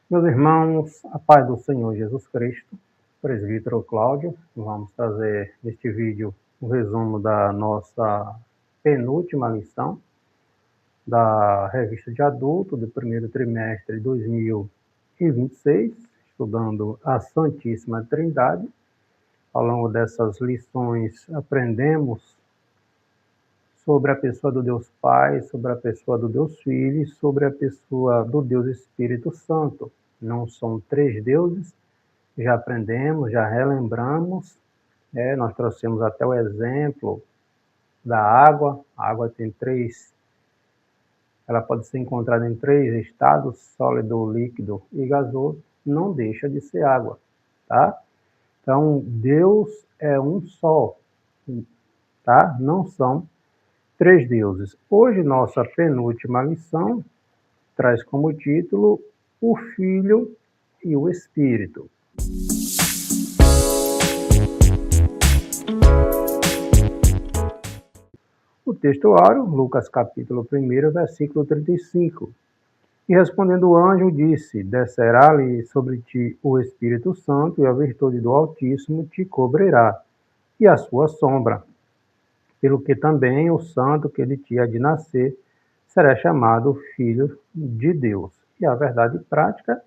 Meus irmãos, a paz do Senhor Jesus Cristo, presbítero Cláudio, vamos trazer neste vídeo um resumo da nossa penúltima lição da revista de adulto do primeiro trimestre de 2026, estudando a Santíssima Trindade. Ao longo dessas lições aprendemos sobre a pessoa do Deus Pai, sobre a pessoa do Deus Filho e sobre a pessoa do Deus Espírito Santo. Não são três deuses, já aprendemos, já relembramos, nós trouxemos até o exemplo da água. A água tem ela pode ser encontrada em três estados: sólido, líquido e gasoso, não deixa de ser água, tá? Então, Deus é um só, tá? Não são três deuses. Hoje, nossa penúltima lição traz como título o Filho e o Espírito. O textuário, Lucas capítulo 1, versículo 35. E respondendo o anjo, disse: Descerá-lhe sobre ti o Espírito Santo, e a virtude do Altíssimo te cobrirá, e a sua sombra. Pelo que também o santo que de ti há de nascer será chamado Filho de Deus. E a verdade prática,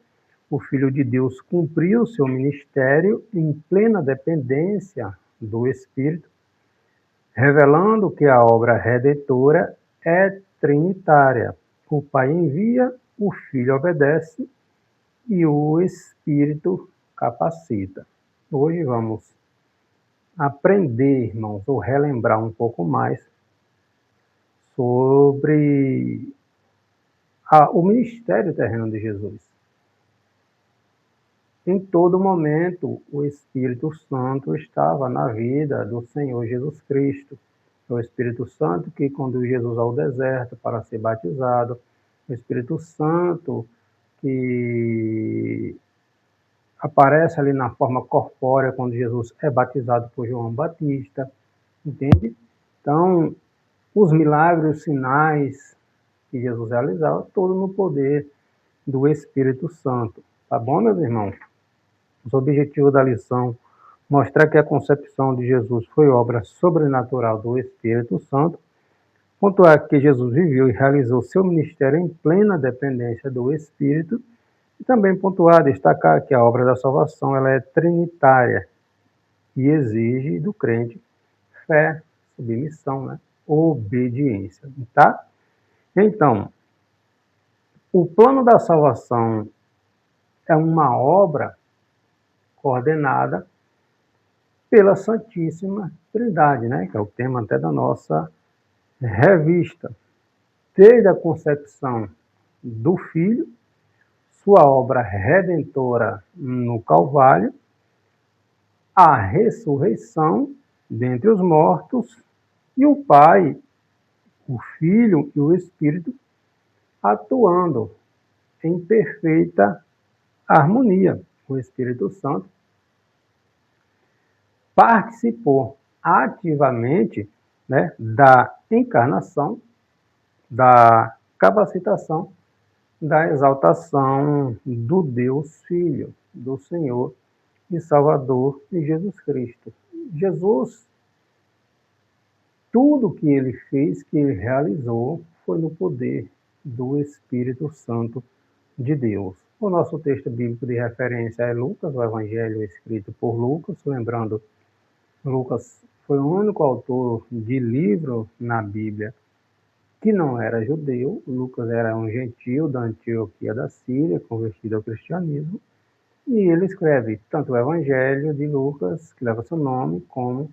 o Filho de Deus cumpriu seu ministério em plena dependência do Espírito, revelando que a obra redentora é trinitária. O Pai envia, o Filho obedece e o Espírito capacita. Hoje vamos aprender, irmãos, ou relembrar um pouco mais sobre o ministério terreno de Jesus. Em todo momento, o Espírito Santo estava na vida do Senhor Jesus Cristo. O Espírito Santo que conduziu Jesus ao deserto para ser batizado, o Espírito Santo que aparece ali na forma corpórea quando Jesus é batizado por João Batista, entende? Então, os milagres, os sinais que Jesus realizava, todo no poder do Espírito Santo. Tá bom, meus irmãos? Os objetivos da lição: mostrar que a concepção de Jesus foi obra sobrenatural do Espírito Santo, pontuar que Jesus viveu e realizou seu ministério em plena dependência do Espírito, e também pontuar, destacar que a obra da salvação ela é trinitária e exige do crente fé, submissão, né? Obediência, tá? Então, o plano da salvação é uma obra coordenada pela Santíssima Trindade, né? Que é o tema até da nossa revista. Desde a concepção do Filho, sua obra redentora no Calvário, a ressurreição dentre os mortos e o Pai, o Filho e o Espírito atuando em perfeita harmonia. O Espírito Santo participou ativamente, né, da encarnação, da capacitação, da exaltação do Deus Filho, do Senhor e Salvador de Jesus Cristo. Jesus, tudo que ele fez, que ele realizou, foi no poder do Espírito Santo de Deus. O nosso texto bíblico de referência é Lucas, o Evangelho escrito por Lucas. Lembrando, Lucas foi o único autor de livro na Bíblia que não era judeu. Lucas era um gentio da Antioquia da Síria, convertido ao cristianismo, e ele escreve tanto o Evangelho de Lucas, que leva seu nome, como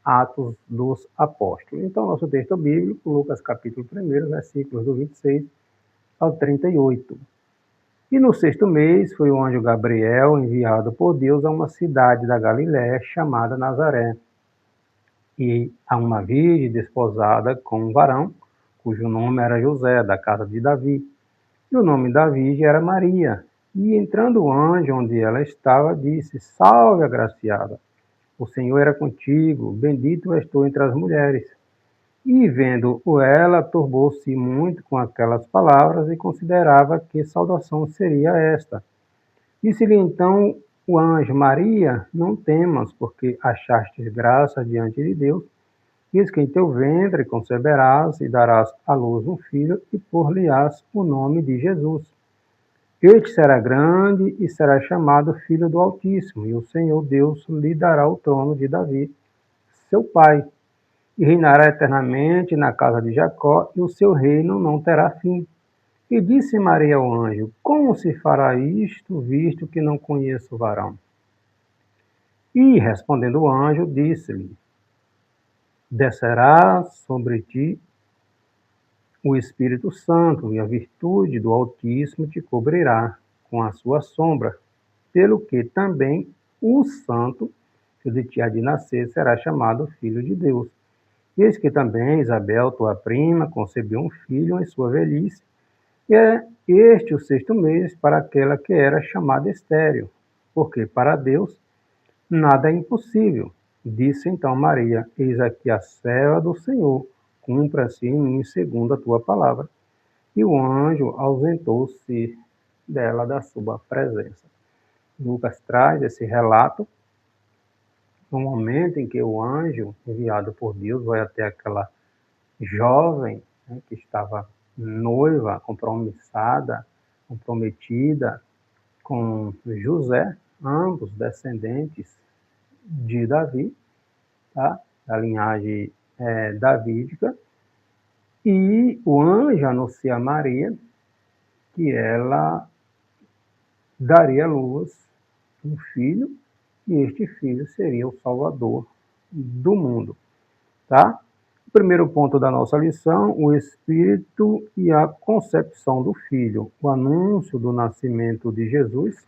Atos dos Apóstolos. Então, nosso texto bíblico, Lucas capítulo 1, versículos do 26 ao 38. E no sexto mês foi o anjo Gabriel enviado por Deus a uma cidade da Galiléia chamada Nazaré, e a uma virgem desposada com um varão, cujo nome era José, da casa de Davi. E o nome da virgem era Maria. E entrando o anjo onde ela estava, disse: Salve, agraciada, o Senhor era contigo, bendito és tu entre as mulheres. E vendo ela, turbou-se muito com aquelas palavras e considerava que saudação seria esta. Disse-lhe então o anjo: Maria, não temas, porque achastes graça diante de Deus. Diz que em teu ventre conceberás e darás à luz um filho, e por-lhe-ás o nome de Jesus. Este será grande e será chamado Filho do Altíssimo, e o Senhor Deus lhe dará o trono de Davi, seu pai, e reinará eternamente na casa de Jacó, e o seu reino não terá fim. E disse Maria ao anjo: Como se fará isto, visto que não conheço o varão? E respondendo o anjo, disse-lhe: Descerá sobre ti o Espírito Santo, e a virtude do Altíssimo te cobrirá com a sua sombra, pelo que também o Santo que de ti há de nascer será chamado Filho de Deus. Eis que também Isabel, tua prima, concebeu um filho em sua velhice, e é este o 6º mês para aquela que era chamada estéril, porque para Deus nada é impossível. Disse então Maria: Eis aqui a serva do Senhor, cumpra-se em mim segundo a tua palavra. E o anjo ausentou-se dela da sua presença. Lucas traz esse relato no momento em que o anjo, enviado por Deus, vai até aquela jovem, né, que estava noiva, compromissada, comprometida com José, ambos descendentes de Davi, tá? Da linhagem davídica, e o anjo anuncia a Maria que ela daria à luz um filho, e este filho seria o Salvador do mundo, tá? O primeiro ponto da nossa lição: o Espírito e a concepção do Filho, o anúncio do nascimento de Jesus,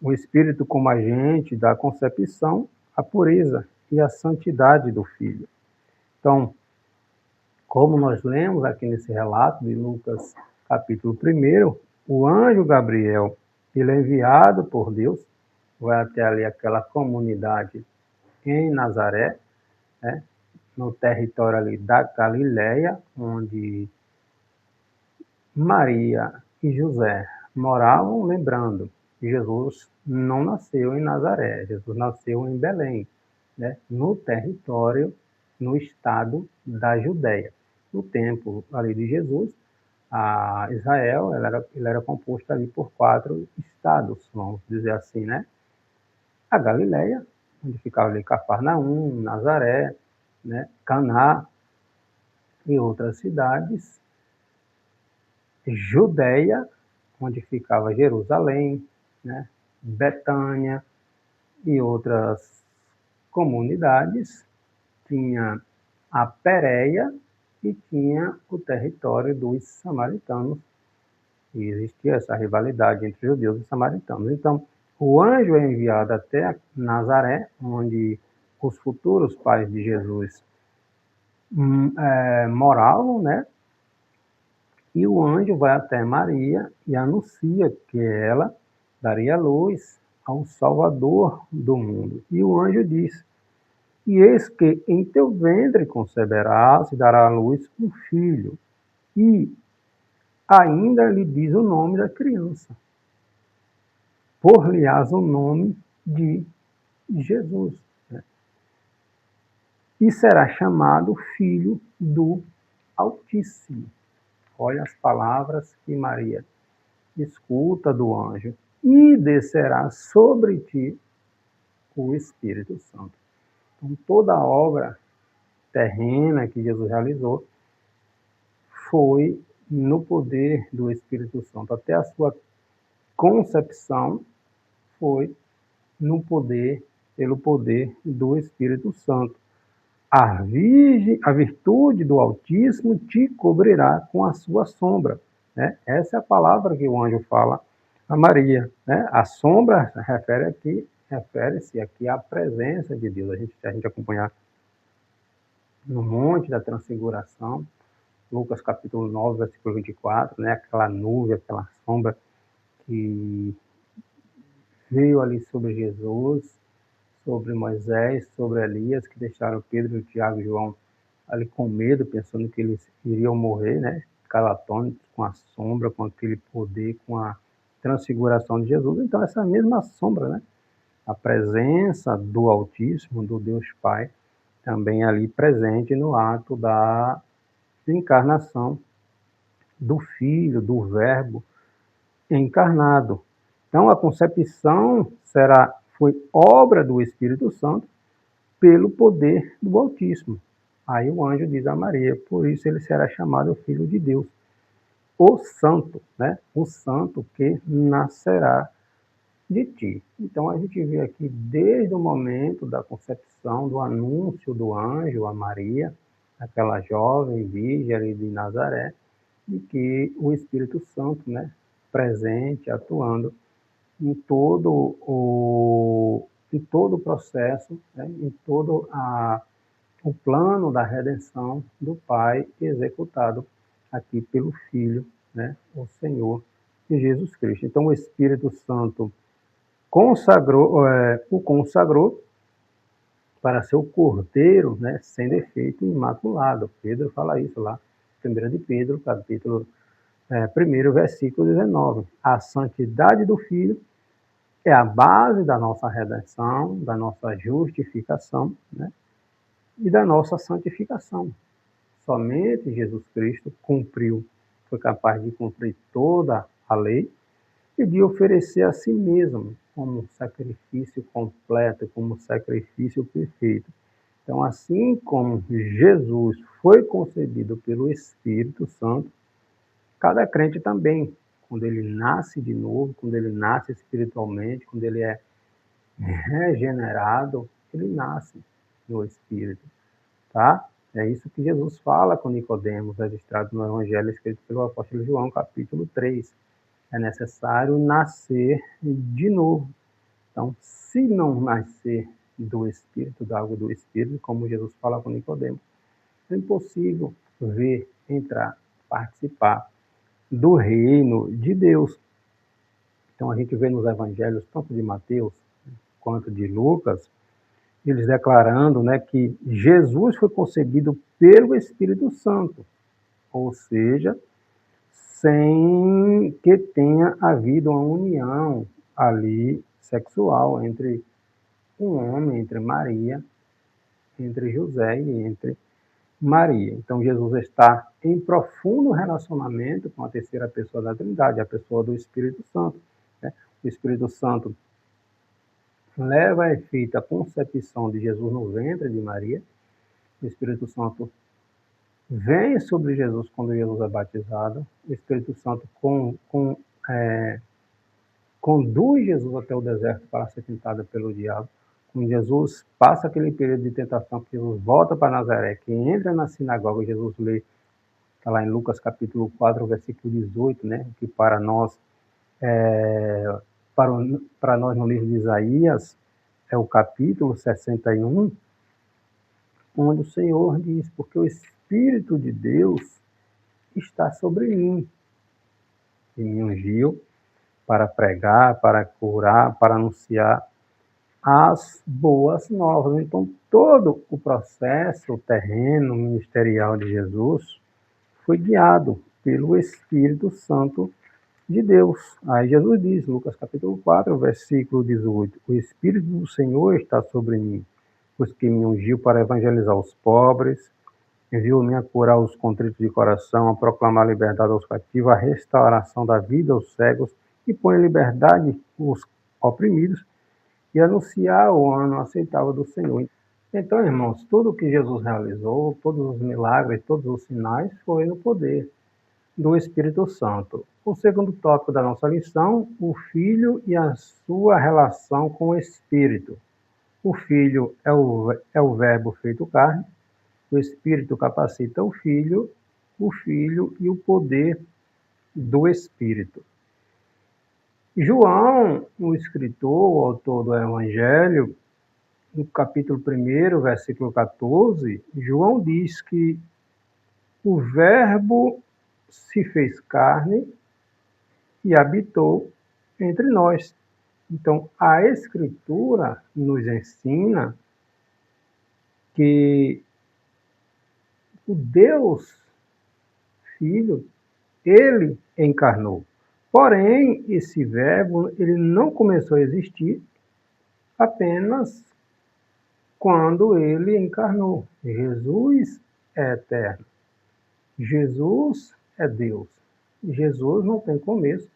o Espírito como agente da concepção, a pureza e a santidade do Filho. Então, como nós lemos aqui nesse relato de Lucas, capítulo 1, o anjo Gabriel, ele é enviado por Deus, vai até ali aquela comunidade em Nazaré, né, no território ali da Galileia, onde Maria e José moravam. Lembrando, Jesus não nasceu em Nazaré, Jesus nasceu em Belém, né, no território, no estado da Judéia. No tempo ali de Jesus, a Israel ele era composto ali por 4 estados, vamos dizer assim, né? A Galileia, onde ficava ali Cafarnaum, Nazaré, né, Caná e outras cidades. Judéia, onde ficava Jerusalém, né, Betânia e outras comunidades. Tinha a Pérea e tinha o território dos samaritanos. E existia essa rivalidade entre judeus e samaritanos. Então, o anjo é enviado até Nazaré, onde os futuros pais de Jesus moravam, né? E o anjo vai até Maria e anuncia que ela daria luz ao Salvador do mundo. E o anjo diz: E eis que em teu ventre conceberás e dará à luz um filho. E ainda lhe diz o nome da criança. Por-lhe-ás o nome de Jesus. Né? E será chamado Filho do Altíssimo. Olha as palavras que Maria escuta do anjo. E descerá sobre ti o Espírito Santo. Então, toda a obra terrena que Jesus realizou foi no poder do Espírito Santo. Até a sua concepção foi no poder, pelo poder do Espírito Santo. A virtude do Altíssimo te cobrirá com a sua sombra. Né? Essa é a palavra que o anjo fala a Maria. Né? A sombra refere-se aqui à presença de Deus. A gente acompanhar no Monte da Transfiguração, Lucas capítulo 9, versículo 24, né? Aquela nuvem, aquela sombra que veio ali sobre Jesus, sobre Moisés, sobre Elias, que deixaram Pedro, Tiago e João ali com medo, pensando que eles iriam morrer, né? Calatônicos, com a sombra, com aquele poder, com a transfiguração de Jesus. Então, essa mesma sombra, né? A presença do Altíssimo, do Deus Pai, também ali presente no ato da encarnação do Filho, do Verbo encarnado. Então, a concepção foi obra do Espírito Santo pelo poder do Altíssimo. Aí o anjo diz a Maria, por isso ele será chamado Filho de Deus, o Santo, né? O Santo que nascerá de ti. Então a gente vê aqui desde o momento da concepção, do anúncio do anjo a Maria, aquela jovem virgem ali de Nazaré, de que o Espírito Santo, né, presente, atuando em todo o processo, né, em todo o plano da redenção do Pai executado aqui pelo Filho, né, o Senhor Jesus Cristo. Então o Espírito Santo o consagrou para ser o cordeiro, né, sem defeito e imaculado. Pedro fala isso lá, 1 de Pedro, capítulo 1, versículo 19. A santidade do Filho é a base da nossa redenção, da nossa justificação, né, e da nossa santificação. Somente Jesus Cristo foi capaz de cumprir toda a lei e de oferecer a si mesmo como sacrifício completo, como sacrifício perfeito. Então, assim como Jesus foi concebido pelo Espírito Santo, cada crente também, quando ele nasce de novo, quando ele nasce espiritualmente, quando ele é regenerado, ele nasce no Espírito, tá? É isso que Jesus fala com Nicodemos, registrado no Evangelho escrito pelo apóstolo João, capítulo 3. É necessário nascer de novo. Então, se não nascer do Espírito, da água do Espírito, como Jesus fala com Nicodemos, é impossível ver, entrar, participar do reino de Deus. Então, a gente vê nos evangelhos, tanto de Mateus quanto de Lucas, eles declarando, né, que Jesus foi concebido pelo Espírito Santo, ou seja, sem que tenha havido uma união ali sexual entre um homem, entre Maria, entre José e entre Maria. Então Jesus está em profundo relacionamento com a terceira pessoa da Trindade, a pessoa do Espírito Santo, né? O Espírito Santo leva a efeito a concepção de Jesus no ventre de Maria. O Espírito Santo vem sobre Jesus quando Jesus é batizado. O Espírito Santo conduz Jesus até o deserto para ser tentado pelo diabo. Quando Jesus passa aquele período de tentação, que Jesus volta para Nazaré, que entra na sinagoga, Jesus lê, está lá em Lucas capítulo 4, versículo 18, né, que para nós, para nós no livro de Isaías, é o capítulo 61, onde o Senhor diz, porque o Espírito de Deus está sobre mim, e me ungiu para pregar, para curar, para anunciar as boas novas. Então, todo o processo terreno ministerial de Jesus foi guiado pelo Espírito Santo de Deus. Aí Jesus diz, Lucas capítulo 4, versículo 18, o Espírito do Senhor está sobre mim, pois que me ungiu para evangelizar os pobres, enviou-me a curar os contritos de coração, a proclamar a liberdade aos cativos, a restauração da vida aos cegos, e põe em liberdade os oprimidos, e anunciar o ano aceitável do Senhor. Então, irmãos, tudo que Jesus realizou, todos os milagres, todos os sinais, foi no poder do Espírito Santo. O segundo tópico da nossa lição, o Filho e a sua relação com o Espírito. O Filho é o Verbo feito carne, o Espírito capacita o Filho e o poder do Espírito. João, o escritor, o autor do Evangelho, no capítulo 1, versículo 14, João diz que o Verbo se fez carne e habitou entre nós. Então, a Escritura nos ensina que o Deus Filho, ele encarnou. Porém, esse verbo ele não começou a existir apenas quando ele encarnou. Jesus é eterno. Jesus é Deus. Jesus não tem começo.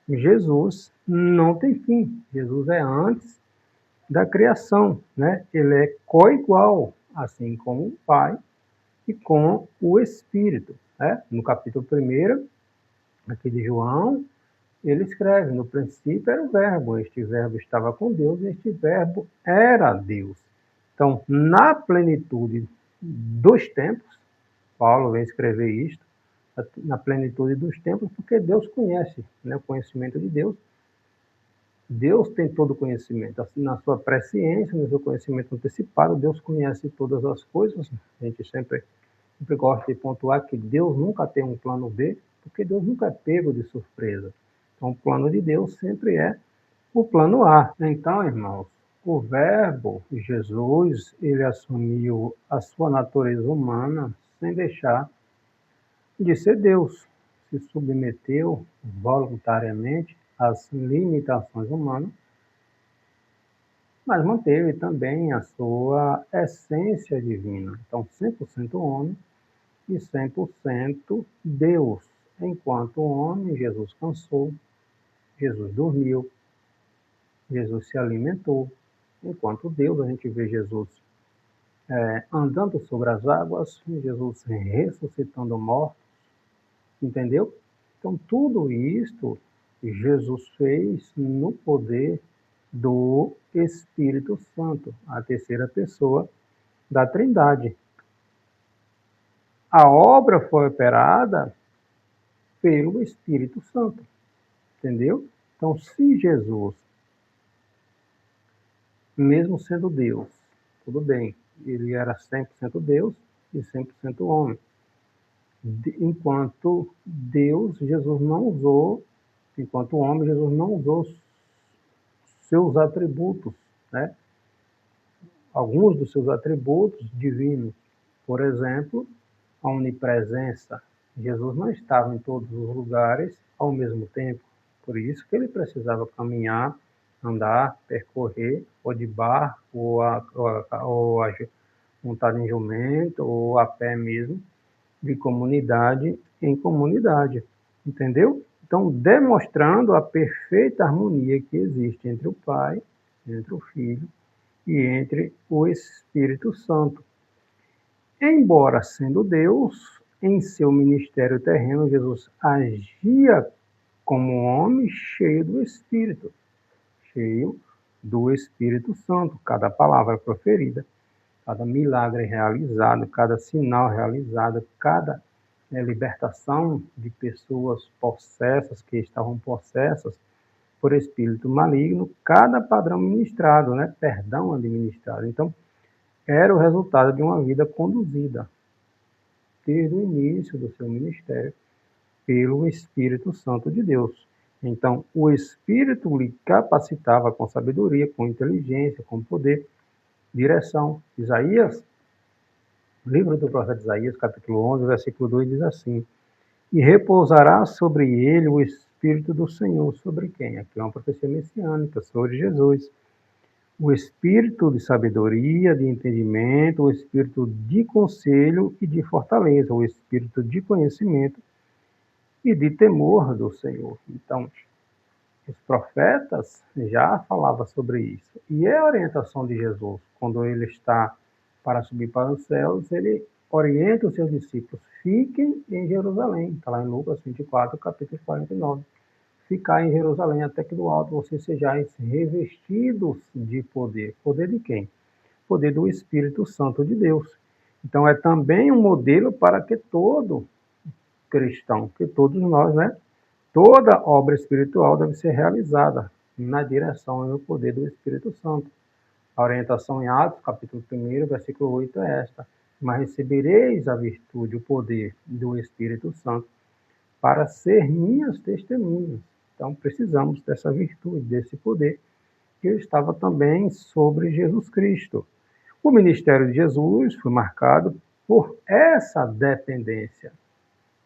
Jesus não tem fim. Jesus é antes da criação, né? Ele é coigual, assim como o Pai e com o Espírito, né? No capítulo 1 aqui de João, ele escreve: no princípio era o verbo, este verbo estava com Deus, e este verbo era Deus. Então, na plenitude dos tempos, Paulo vem escrever isto, na plenitude dos tempos, porque Deus conhece, né, o conhecimento de Deus. Deus tem todo o conhecimento, assim, na sua presciência, no seu conhecimento antecipado, Deus conhece todas as coisas. A gente sempre gosta de pontuar que Deus nunca tem um plano B, porque Deus nunca é pego de surpresa. Então, o plano de Deus sempre é o plano A. Então, irmãos, o verbo Jesus, ele assumiu a sua natureza humana sem deixar de ser Deus. Se submeteu voluntariamente às limitações humanas, mas manteve também a sua essência divina. Então, 100% homem e 100% Deus. Enquanto homem, Jesus cansou, Jesus dormiu, Jesus se alimentou. Enquanto Deus, a gente vê Jesus andando sobre as águas, Jesus ressuscitando mortos, entendeu? Então, tudo isto Jesus fez no poder do Espírito Santo, a terceira pessoa da Trindade. A obra foi operada pelo Espírito Santo, entendeu? Então, se Jesus, mesmo sendo Deus, tudo bem, ele era 100% Deus e 100% homem. Enquanto Deus, Jesus não usou, enquanto homem, Jesus não usou seus atributos, né? Alguns dos seus atributos divinos. Por exemplo, a onipresença. Jesus não estava em todos os lugares ao mesmo tempo. Por isso que ele precisava caminhar, andar, percorrer, ou de barco, ou montado em jumento, ou a pé mesmo, de comunidade em comunidade. Entendeu? Então, demonstrando a perfeita harmonia que existe entre o Pai, entre o Filho e entre o Espírito Santo. Embora sendo Deus, em seu ministério terreno, Jesus agia como homem cheio do Espírito Santo. Cada palavra proferida, cada milagre realizado, cada sinal realizado, cada libertação de pessoas possessas, que estavam possessas por espírito maligno, cada padrão ministrado, né? Perdão administrado. Então, era o resultado de uma vida conduzida, desde o início do seu ministério, pelo Espírito Santo de Deus. Então, o Espírito lhe capacitava com sabedoria, com inteligência, com poder, direção. Isaías, livro do profeta Isaías, capítulo 11, versículo 2, diz assim: e repousará sobre ele o Espírito do Senhor. Sobre quem? Aqui é uma profecia messiânica, sobre Jesus. O espírito de sabedoria, de entendimento, o espírito de conselho e de fortaleza, o espírito de conhecimento e de temor do Senhor. Então, os profetas já falavam sobre isso. E é a orientação de Jesus. Quando ele está para subir para os céus, ele orienta os seus discípulos: fiquem em Jerusalém. Está lá em Lucas 24, capítulo 49. Ficar em Jerusalém até que do alto vocês sejais revestidos de poder. Poder de quem? Poder do Espírito Santo de Deus. Então é também um modelo para que todo cristão, que todos nós, né? Toda obra espiritual deve ser realizada na direção e no poder do Espírito Santo. A orientação em Atos, capítulo 1, versículo 8 é esta: mas recebereis a virtude, o poder do Espírito Santo para ser minhas testemunhas. Então, precisamos dessa virtude, desse poder, que estava também sobre Jesus Cristo. O ministério de Jesus foi marcado por essa dependência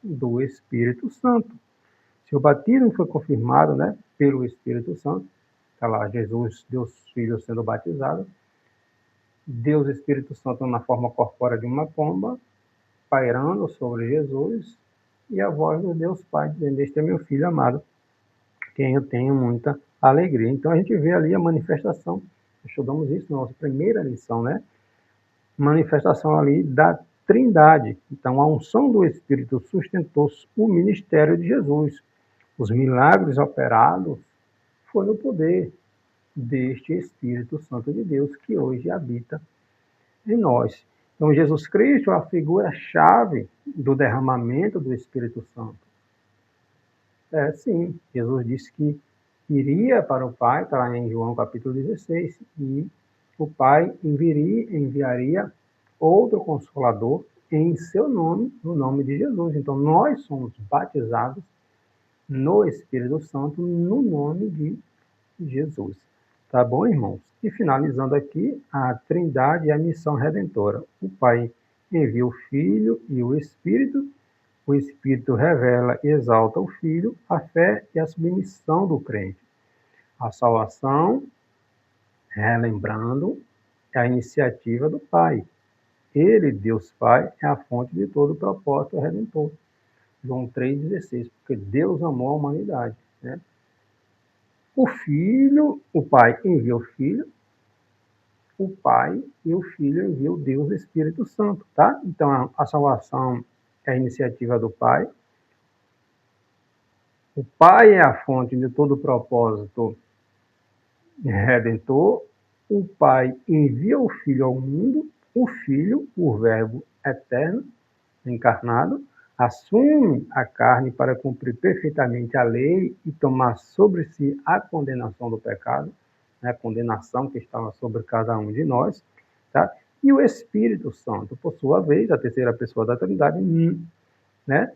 do Espírito Santo. Se o batismo foi confirmado, né, pelo Espírito Santo, está lá Jesus, Deus Filho sendo batizado, Deus Espírito Santo na forma corpórea de uma pomba, pairando sobre Jesus, e a voz do Deus Pai dizendo: este é meu Filho amado, quem eu tenho muita alegria. Então a gente vê ali a manifestação, estudamos isso na nossa primeira lição, né? Manifestação ali da Trindade. Então a unção do Espírito sustentou o ministério de Jesus. Os milagres operados foi no poder deste Espírito Santo de Deus que hoje habita em nós. Então Jesus Cristo é a figura-chave do derramamento do Espírito Santo. Sim, Jesus disse que iria para o Pai, está lá em João capítulo 16, e o Pai enviaria outro Consolador em seu nome, no nome de Jesus. Então nós somos batizados no Espírito Santo, no nome de Jesus. Tá bom, irmãos? E finalizando aqui, a Trindade e a missão redentora. O Pai envia o Filho e o Espírito revela e exalta o Filho, a fé e a submissão do crente. A salvação, relembrando, é a iniciativa do Pai. Ele, Deus Pai, é a fonte de todo o propósito redentor. João 3,16, porque Deus amou a humanidade, né? O Filho, o Pai envia o Filho, o Pai e o Filho envia o Deus Espírito Santo, tá? Então a salvação é a iniciativa do Pai. O Pai é a fonte de todo o propósito redentor. O Pai envia o Filho ao mundo. O Filho, o Verbo eterno, encarnado, assume a carne para cumprir perfeitamente a lei e tomar sobre si a condenação do pecado, né, a condenação que estava sobre cada um de nós, tá? E o Espírito Santo, por sua vez, a terceira pessoa da Trindade, né,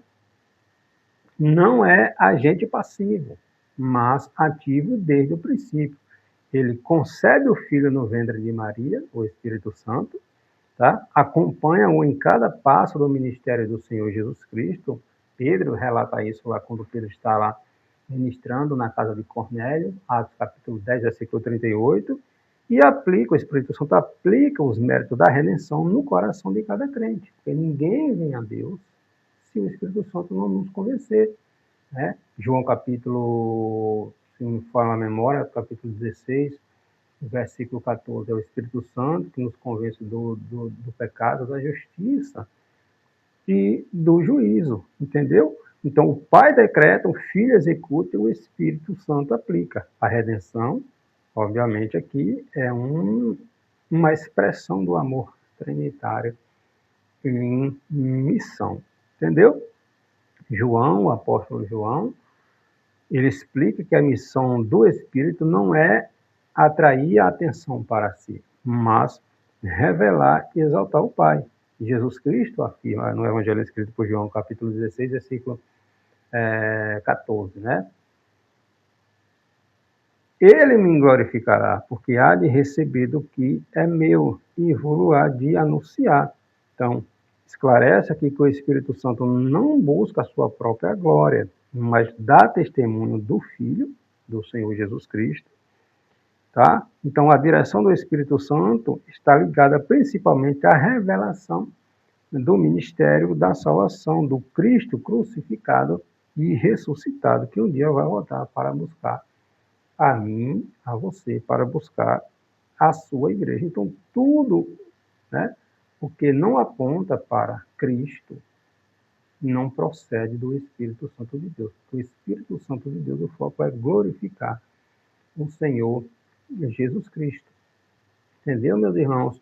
não é agente passivo, mas ativo desde o princípio. Ele concebe o Filho no ventre de Maria, o Espírito Santo, tá? Acompanha-o em cada passo do ministério do Senhor Jesus Cristo. Pedro relata isso lá quando Pedro está lá ministrando na casa de Cornélio, Atos capítulo 10, versículo 38, e aplica, o Espírito Santo aplica os méritos da redenção no coração de cada crente, porque ninguém vem a Deus se o Espírito Santo não nos convencer, né? João capítulo, se me fala a memória, capítulo 16, versículo 14, é o Espírito Santo que nos convence do pecado, da justiça e do juízo, entendeu? Então, o Pai decreta, o Filho executa e o Espírito Santo aplica. A redenção, obviamente, aqui é uma expressão do amor trinitário em missão, entendeu? João, o apóstolo João, ele explica que a missão do Espírito não é atrair a atenção para si, mas revelar e exaltar o Pai. Jesus Cristo afirma no Evangelho escrito por João, capítulo 16, versículo 14, né? Ele me glorificará, porque há de receber do que é meu e vou há de anunciar. Então, esclarece aqui que o Espírito Santo não busca a sua própria glória, mas dá testemunho do Filho, do Senhor Jesus Cristo, tá? Então, a direção do Espírito Santo está ligada principalmente à revelação do ministério da salvação, do Cristo crucificado e ressuscitado, que um dia vai voltar para buscar a mim, a você, para buscar a sua igreja. Então, tudo, né, o que não aponta para Cristo não procede do Espírito Santo de Deus. O Espírito Santo de Deus, o foco é glorificar o Senhor Jesus Cristo. Entendeu, meus irmãos?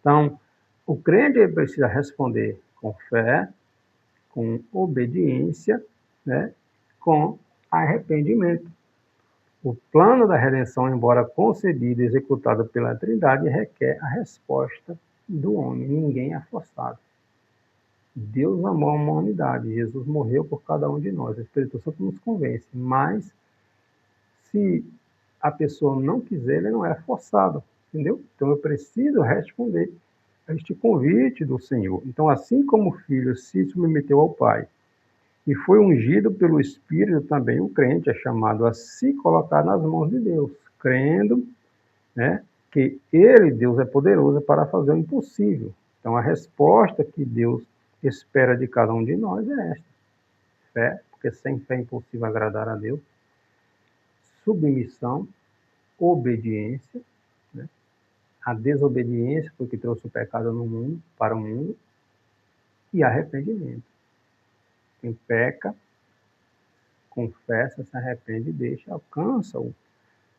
Então, o crente precisa responder com fé, com obediência, né, com arrependimento. O plano da redenção, embora concebido e executado pela Trindade, requer a resposta do homem. Ninguém é forçado. Deus amou a humanidade. Jesus morreu por cada um de nós. O Espírito Santo nos convence. Mas, se a pessoa não quiser, ele não é forçado. Entendeu? Então, eu preciso responder a este convite do Senhor. Então, assim como o Filho se submeteu ao Pai E foi ungido pelo Espírito também o crente, é chamado a se colocar nas mãos de Deus, crendo, né, que Ele, Deus, é poderoso para fazer o impossível. Então, a resposta que Deus espera de cada um de nós é esta: fé, porque sem fé é impossível agradar a Deus, submissão, obediência, né? A desobediência foi o que trouxe o pecado no mundo, para o mundo, e arrependimento. Quem peca, confessa, se arrepende e deixa, alcança o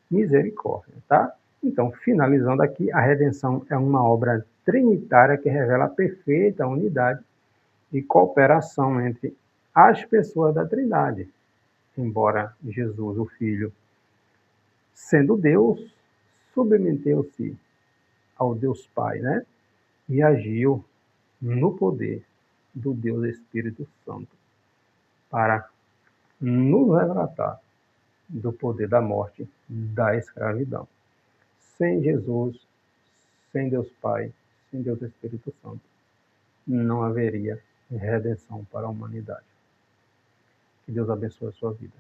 misericórdia, tá? Então, finalizando aqui, a redenção é uma obra trinitária que revela a perfeita unidade e cooperação entre as pessoas da Trindade. Embora Jesus, o Filho, sendo Deus, submeteu-se ao Deus Pai, né? E agiu no poder do Deus Espírito Santo para nos resgatar do poder da morte, da escravidão. Sem Jesus, sem Deus Pai, sem Deus Espírito Santo, não haveria redenção para a humanidade. Que Deus abençoe a sua vida.